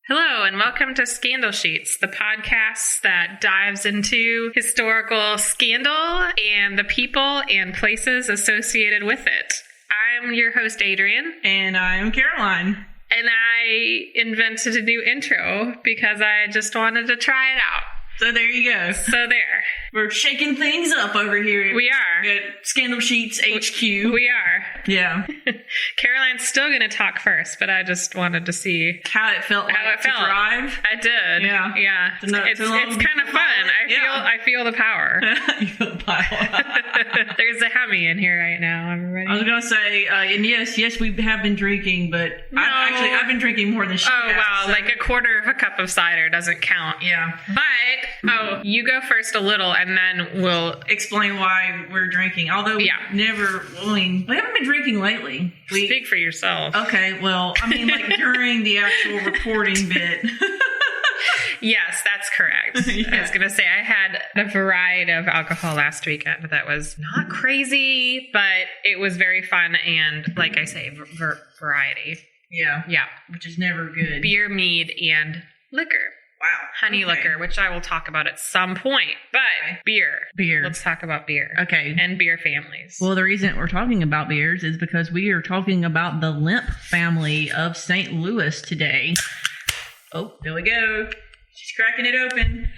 Hello and welcome to Scandal Sheets, the podcast that dives into historical scandal and the people and places associated with it. I'm your host, Adrian. And I'm Caroline. And I invented a new intro because I just wanted to try it out. So there you go. So there. We're shaking things up over here. We are. At Scandal Sheets HQ. We are. Yeah. Caroline's still going to talk first, but I just wanted to see how it felt to drive. I did. Yeah. Yeah. It's kind of fun. I feel the power. You feel the power. There's a Hemi in here right now, everybody. I was going to say, and yes, we have been drinking, but no. I've been drinking more than she has. Oh, wow. So. Like a quarter of a cup of cider doesn't count. Yeah. But, you go first a little, and then we'll explain why we're drinking. Although we haven't been drinking lately. Speak for yourself. Okay, well, I mean, like during the actual recording bit. Yes, that's correct. Yeah. I was going to say, I had a variety of alcohol last weekend that was not crazy, but it was very fun and, like I say, variety. Yeah. Yeah. Which is never good. Beer, mead, and liquor. Wow. Honey liquor, which I will talk about at some point. But beer. Let's talk about beer. Okay. And beer families. Well, the reason we're talking about beers is because we are talking about the Lemp family of St. Louis today. Oh, there we go. She's cracking it open.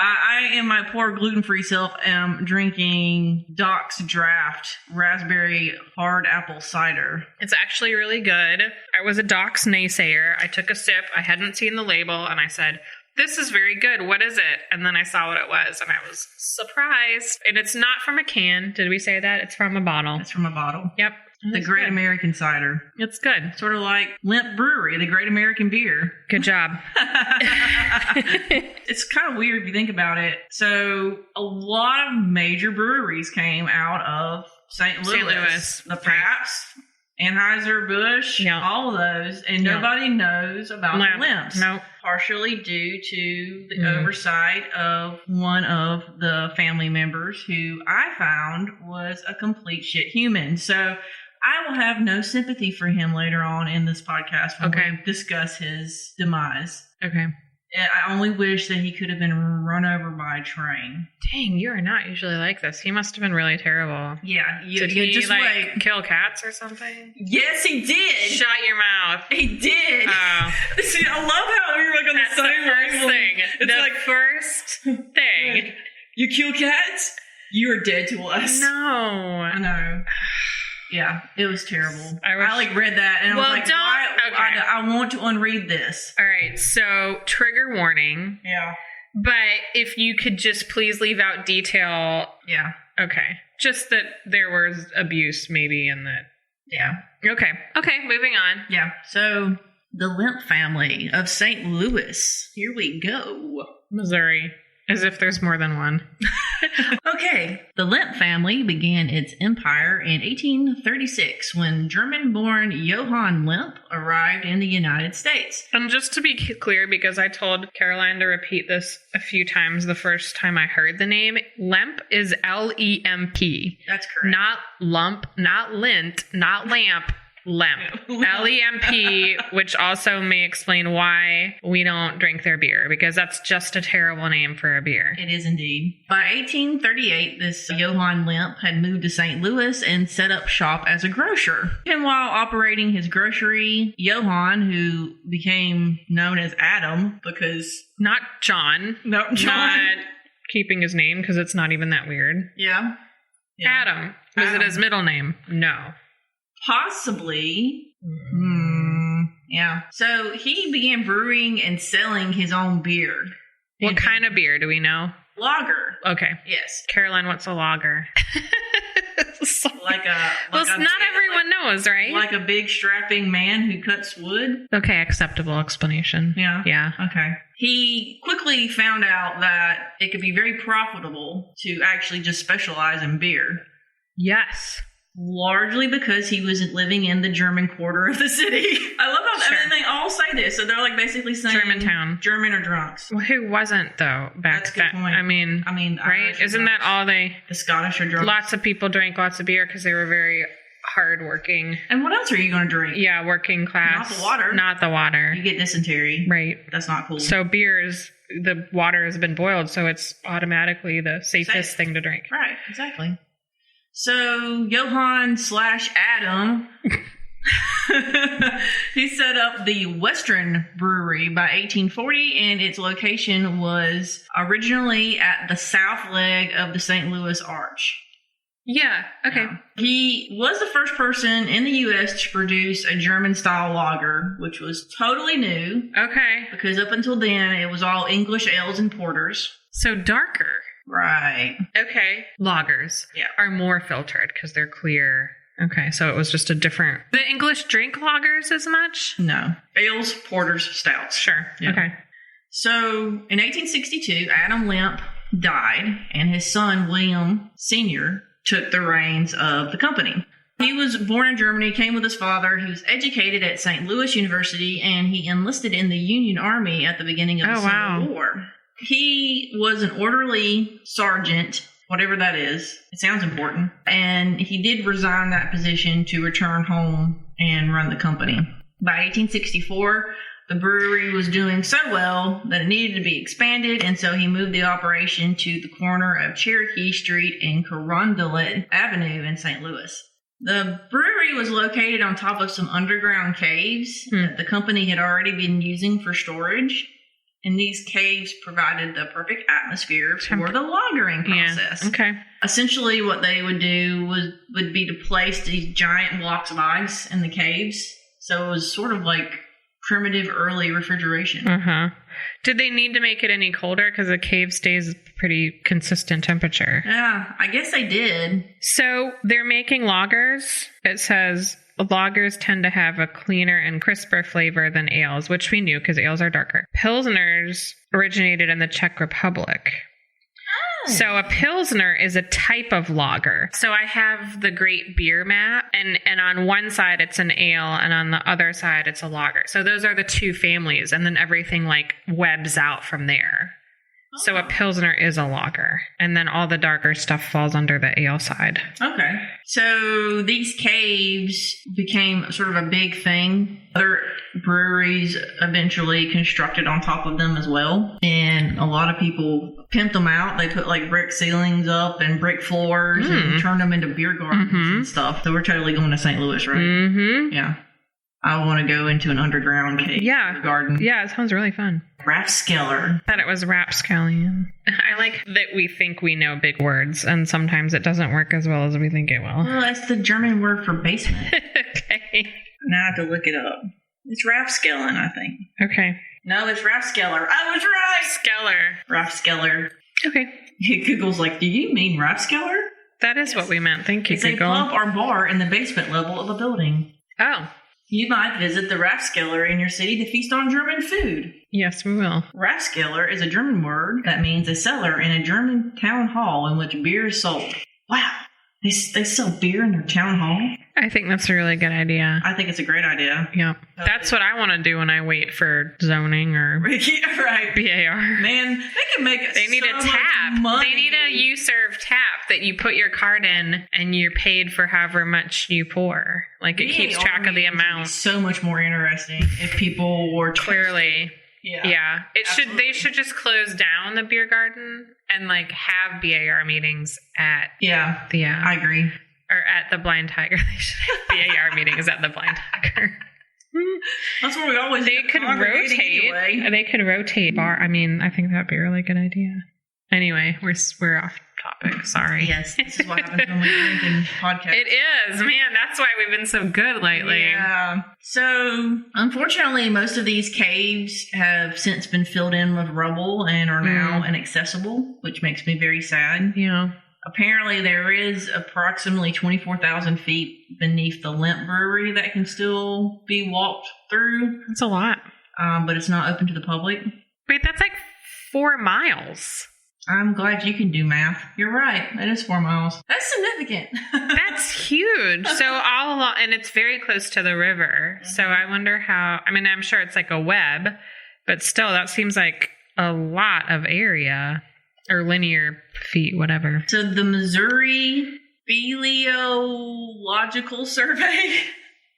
I and my poor gluten-free self am drinking Doc's Draft Raspberry Hard Apple Cider. It's actually really good. I was a Doc's naysayer. I took a sip. I hadn't seen the label, and I said, "This is very good. What is it?" And then I saw what it was, and I was surprised. And it's not from a can. Did we say that? It's from a bottle. It's from a bottle. Yep. The Great American Cider. It's good. Sort of like Lemp Brewery, the Great American Beer. Good job. It's kind of weird if you think about it. So a lot of major breweries came out of St. Louis. The Pabst, Anheuser-Busch, all of those. And nobody knows about the Lemps. No. Partially due to the oversight of one of the family members who I found was a complete shit human. So I will have no sympathy for him later on in this podcast when we discuss his demise. Okay. I only wish that he could have been run over by a train. Dang, you are not usually like this. He must have been really terrible. Yeah. Did he just kill cats or something? Yes, he did. Shut your mouth. He did. Oh. See, I love how you're like on the same first thing. It's the first thing. You kill cats? You are dead to us. No. I know. Yeah, it was terrible. I read that and I was like, why? Okay. I want to unread this. All right, so trigger warning. Yeah. But if you could just please leave out detail. Yeah. Okay. Just that there was abuse maybe in that. Yeah. Okay, moving on. Yeah. So the Lemp family of St. Louis. Here we go. Missouri. As if there's more than one. Okay. The Lemp family began its empire in 1836 when German-born Johann Lemp arrived in the United States. And just to be clear, because I told Caroline to repeat this a few times the first time I heard the name, Lemp is L-E-M-P. That's correct. Not lump, not lint, not lamp. Lemp. L-E-M-P, which also may explain why we don't drink their beer, because that's just a terrible name for a beer. It is indeed. By 1838, this Johann Lemp had moved to St. Louis and set up shop as a grocer. And while operating his grocery, Johann, who became known as Adam because... Not John. No, John. Not keeping his name, because it's not even that weird. Yeah. Adam. Was it his middle name? No. Possibly. Yeah. So he began brewing and selling his own beer. What kind of beer do we know? Lager. Okay. Yes. Caroline, what's a lager? Not everyone knows, right? Like a big strapping man who cuts wood. Okay, acceptable explanation. Yeah. Yeah. Okay. He quickly found out that it could be very profitable to actually just specialize in beer. Yes. Largely because he was living in the German quarter of the city. I love how they all say this. So they're like basically saying Germantown. German or drunks. Well, who wasn't though back then? That's a good point. I mean, right? Isn't that all they? The Scottish are drunks. Lots of people drank lots of beer because they were very hardworking. And what else are you going to drink? Yeah, working class. Not the water. Not the water. You get dysentery. Right. That's not cool. So the water has been boiled, so it's automatically the safest thing to drink. Right, exactly. So Johann/Adam, he set up the Western Brewery by 1840, and its location was originally at the south leg of the St. Louis Arch. Yeah, okay. He was the first person in the U.S. to produce a German-style lager, which was totally new. Okay. Because up until then, it was all English ales and porters. So darker. Right. Okay. Lagers are more filtered because they're clear. Okay, so it was just a different... The English drink lagers as much? No. Ales, porters, stouts. Sure. Yeah. Okay. So, in 1862, Adam Lemp died, and his son, William Sr., took the reins of the company. He was born in Germany, came with his father. He was educated at St. Louis University, and he enlisted in the Union Army at the beginning of the Civil War. He was an orderly sergeant, whatever that is. It sounds important. And he did resign that position to return home and run the company. By 1864, the brewery was doing so well that it needed to be expanded, and so he moved the operation to the corner of Cherokee Street and Carondelet Avenue in St. Louis. The brewery was located on top of some underground caves that the company had already been using for storage. And these caves provided the perfect atmosphere for the lagering process. Yeah. Okay. Essentially, what they would do would be to place these giant blocks of ice in the caves. So it was sort of like primitive early refrigeration. Did they need to make it any colder? Because the cave stays pretty consistent temperature. Yeah, I guess they did. So they're making lagers. It says... Lagers tend to have a cleaner and crisper flavor than ales, which we knew because ales are darker. Pilsners originated in the Czech Republic. Oh. So a Pilsner is a type of lager. So I have the Great Beer map, and on one side it's an ale, and on the other side it's a lager. So those are the two families, and then everything like webs out from there. So a Pilsner is a lager, and then all the darker stuff falls under the ale side. Okay. So these caves became sort of a big thing. Other breweries eventually constructed on top of them as well. And a lot of people pimped them out. They put like brick ceilings up and brick floors and turned them into beer gardens and stuff. So we're totally going to St. Louis, right? Yeah. I want to go into an underground cave garden. Yeah, it sounds really fun. Rapskeller. I thought it was rapscallion. I like that we think we know big words, and sometimes it doesn't work as well as we think it will. Well, that's the German word for basement. Okay. Now I have to look it up. It's Rapskellen, I think. Okay. No, it's Rapskeller. I was right! Skeller. Rapskeller. Okay. Google's like, do you mean Rapskeller? That is what we meant. Thank you, it's Google. It's a pub or bar in the basement level of a building. Oh. You might visit the Rapskeller in your city to feast on German food. Yes, we will. Rapskeller is a German word that means a cellar in a German town hall in which beer is sold. Wow. They sell beer in their town hall? I think that's a really good idea. I think it's a great idea. Yeah. That's what I want to do when I wait for zoning or BAR. Man, they can make it. They need a tap. They need a U-Serve tap that you put your card in and you're paid for however much you pour. Like it keeps track of the amount. So much more interesting if people were clearly. Yeah. They should just close down the beer garden and like have BAR meetings at I agree. Or at the Blind Tiger. They should have BAR meetings at the Blind Tiger. That's where we always They could rotate. Anyway. They could rotate bar. I mean, I think that'd be a really good idea. Anyway, we're off topic. Sorry. Yes, this is what happens when we drink and podcast. It is, man. That's why we've been so good lately. Yeah. So, unfortunately, most of these caves have since been filled in with rubble and are now inaccessible, which makes me very sad. Yeah. Apparently, there is approximately 24,000 feet beneath the Lemp Brewery that can still be walked through. That's a lot. But it's not open to the public. Wait, that's like 4 miles. I'm glad you can do math. You're right. That is 4 miles. That's significant. That's huge. So all along, and it's very close to the river. So I wonder how, I mean, I'm sure it's like a web, but still that seems like a lot of area or linear feet, whatever. So the Missouri Speleological survey.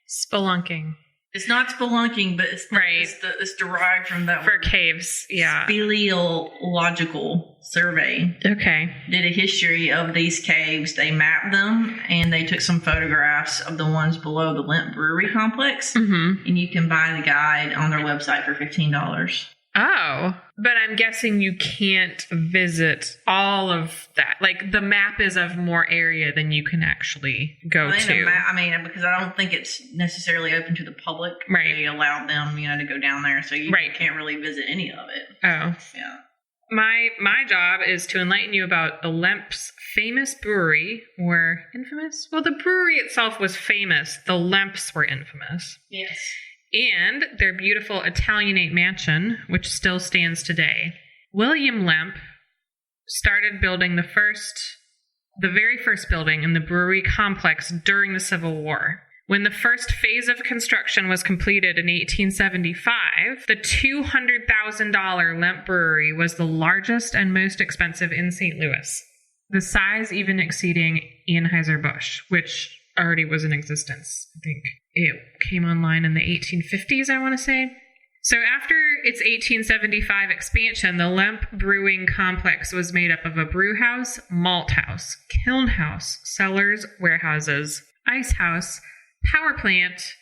Spelunking. It's not spelunking, but it's Right. It's derived from that For word. caves, yeah. Speleological survey. Okay. Did a history of these caves. They mapped them, and they took some photographs of the ones below the Lemp Brewery complex. Mm-hmm. And you can buy the guide on their website for $15. Oh, but I'm guessing you can't visit all of that. Like, the map is of more area than you can actually go to. Because I don't think it's necessarily open to the public. Right. They allowed them, to go down there, so you can't really visit any of it. Oh. Yeah. My job is to enlighten you about the Lemp's famous brewery, or infamous? Well, the brewery itself was famous. The Lemps were infamous. Yes. And their beautiful Italianate mansion, which still stands today. William Lemp started building the very first building in the brewery complex during the Civil War. When the first phase of construction was completed in 1875, the $200,000 Lemp Brewery was the largest and most expensive in St. Louis, the size even exceeding Anheuser-Busch, which already was in existence. I think it came online in the 1850s, I want to say. So after its 1875 expansion, the Lemp Brewing Complex was made up of a brew house, malt house, kiln house, cellars, warehouses, ice house, power plant,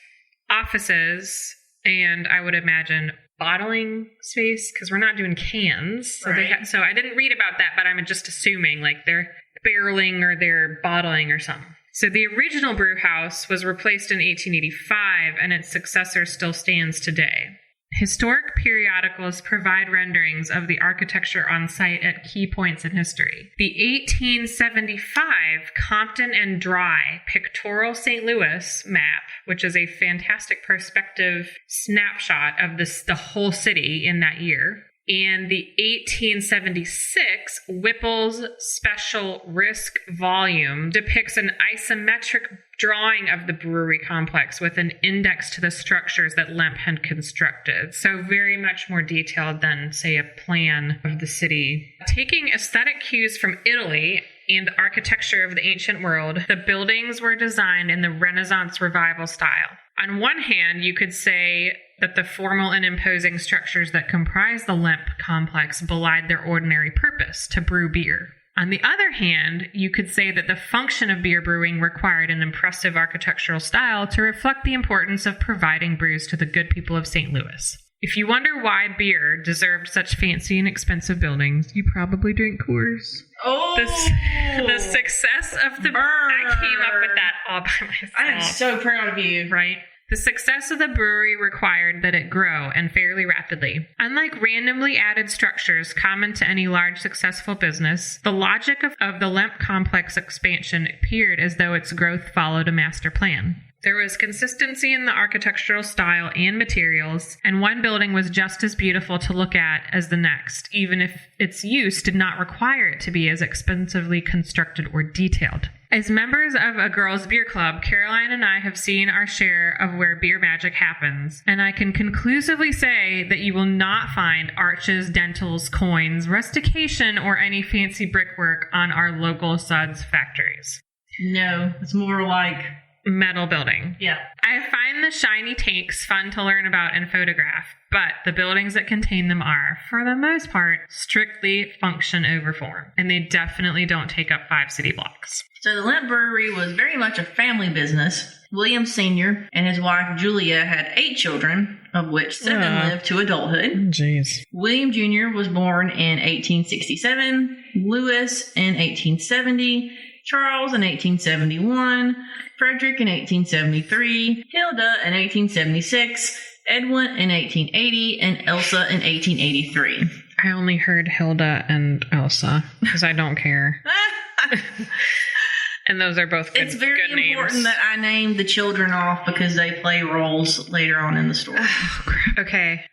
offices, and I would imagine bottling space, because we're not doing cans. So so I didn't read about that, but I'm just assuming like they're barreling or they're bottling or something. So the original brew house was replaced in 1885, and its successor still stands today. Historic periodicals provide renderings of the architecture on site at key points in history. The 1875 Compton and Dry Pictorial St. Louis map, which is a fantastic perspective snapshot of the whole city in that year, and the 1876 Whipple's Special Risk Volume depicts an isometric drawing of the brewery complex with an index to the structures that Lemp had constructed. So very much more detailed than, say, a plan of the city. Taking aesthetic cues from Italy and the architecture of the ancient world, the buildings were designed in the Renaissance Revival style. On one hand, you could say that the formal and imposing structures that comprise the Lemp complex belied their ordinary purpose, to brew beer. On the other hand, you could say that the function of beer brewing required an impressive architectural style to reflect the importance of providing brews to the good people of St. Louis. If you wonder why beer deserved such fancy and expensive buildings, you probably drink Coors. Oh! The success of the... I came up with that all by myself. I am so proud of you. Right? The success of the brewery required that it grow, and fairly rapidly. Unlike randomly added structures common to any large successful business, the logic of the Lemp complex expansion appeared as though its growth followed a master plan. There was consistency in the architectural style and materials, and one building was just as beautiful to look at as the next, even if its use did not require it to be as expensively constructed or detailed. As members of a girls' beer club, Caroline and I have seen our share of where beer magic happens, and I can conclusively say that you will not find arches, dentils, coins, rustication, or any fancy brickwork on our local suds factories. No, it's more like metal building. Yeah. I find the shiny tanks fun to learn about and photograph, but the buildings that contain them are, for the most part, strictly function over form, and they definitely don't take up 5 city blocks. So the Lemp Brewery was very much a family business. William Sr. and his wife Julia had 8 children, of which 7 lived to adulthood. Jeez. William Jr. was born in 1867, Louis in 1870, Charles in 1871, Frederick in 1873, Hilda in 1876, Edwin in 1880, and Elsa in 1883. I only heard Hilda and Elsa because I don't care. And those are both good, it's very good names. important that I name the children off because they play roles later on in the story. Okay.